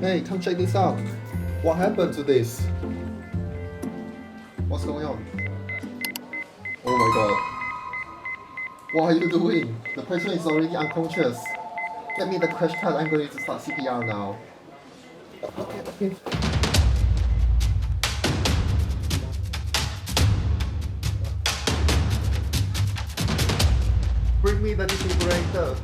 Hey, come check this out. What happened to this? What's going on? Oh my god. What are you doing? The patient is already unconscious. Get me the crash card. I'm going to start CPR now. Okay. Bring me the defibrillator.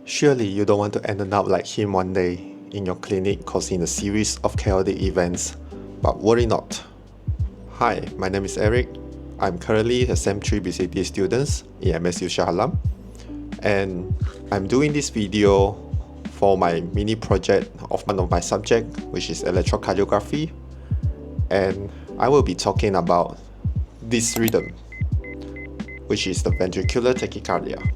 Surely you don't want to end up like him one day in your clinic causing a series of chaotic events, but worry not. Hi, my name is Eric. I'm currently a SEM3 BCT student in MSU Shah Alam, and I'm doing this video for my mini project of one of my subjects, which is electrocardiography, and I will be talking about this rhythm, which is the ventricular tachycardia.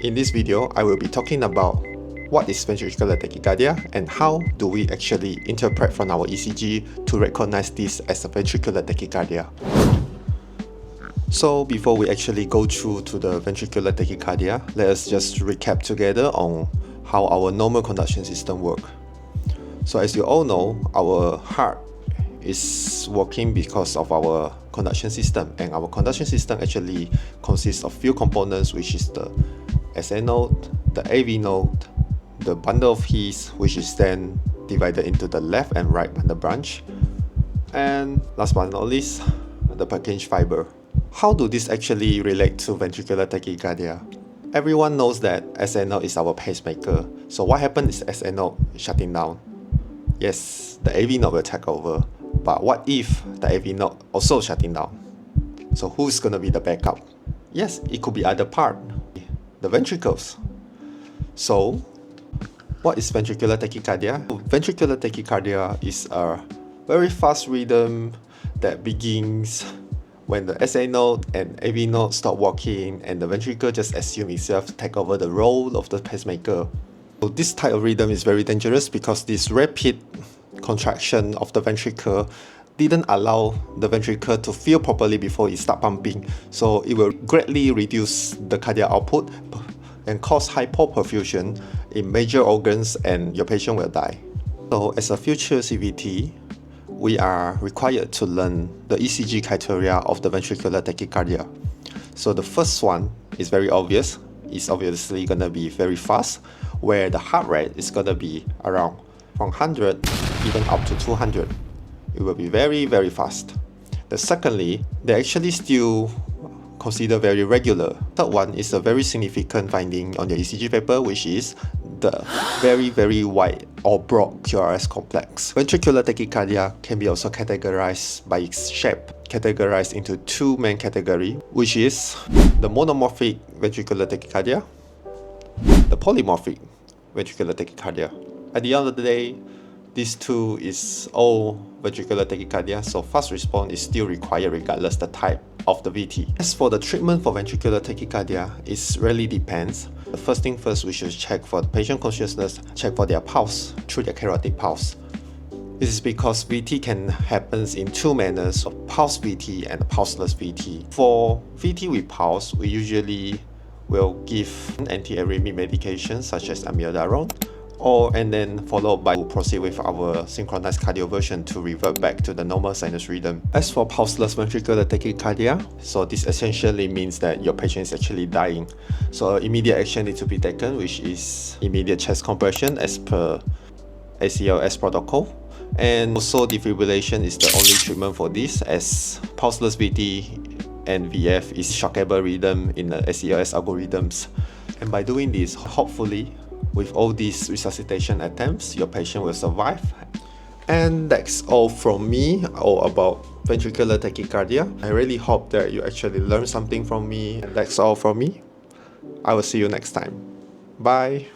In this video, I will be talking about what is ventricular tachycardia and how do we actually interpret from our ECG to recognize this as a ventricular tachycardia. So before we actually go through to the ventricular tachycardia, let us just recap together on how our normal conduction system works. So as you all know, our heart is working because of our conduction system, and our conduction system actually consists of few components, which is the SA node, the AV node, the bundle of His, which is then divided into the left and right bundle branch, and last but not least, the Purkinje fiber. How do this actually relate to ventricular tachycardia? Everyone knows that SA node is our pacemaker. So what happens is SA node shutting down. Yes, the AV node will take over. But what if the AV node also shutting down? So who's going to be the backup? Yes, it could be either part, the ventricles. So what is ventricular tachycardia? Ventricular tachycardia is a very fast rhythm that begins when the SA node and AV node stop working and the ventricle just assume itself to take over the role of the pacemaker. So this type of rhythm is very dangerous because this rapid contraction of the ventricle didn't allow the ventricle to fill properly before it start pumping. So it will greatly reduce the cardiac output and cause hypoperfusion in major organs, and your patient will die. So as a future CVT, we are required to learn the ECG criteria of the ventricular tachycardia. So the first one is very obvious. It's obviously going to be very fast, where the heart rate is going to be around from 100 even up to 200. It will be very, very fast. The secondly, they actually still consider very regular. Third one is a very significant finding on the ECG paper, which is the very, very wide or broad QRS complex. Ventricular tachycardia can be also categorized by its shape, categorized into two main categories, which is the monomorphic ventricular tachycardia, the polymorphic ventricular tachycardia. At the end of the day, these two is all ventricular tachycardia, so fast response is still required regardless the type of the VT. As for the treatment for ventricular tachycardia, it really depends. The first thing first, we should check for the patient consciousness, check for their pulse through their carotid pulse. This is because VT can happen in two manners, pulse VT and pulseless VT. For VT with pulse, we usually will give antiarrhythmic medications such as amiodarone, and then followed by we'll proceed with our synchronized cardioversion to revert back to the normal sinus rhythm. As for pulseless ventricular tachycardia, so this essentially means that your patient is actually dying. So immediate action needs to be taken, which is immediate chest compression as per ACLS protocol. And also defibrillation is the only treatment for this, as pulseless VT and VF is shockable rhythm in the ACLS algorithms. And by doing this, hopefully, with all these resuscitation attempts, your patient will survive. And that's all from me, all about ventricular tachycardia. I really hope that you actually learned something from me. And that's all from me. I will see you next time. Bye.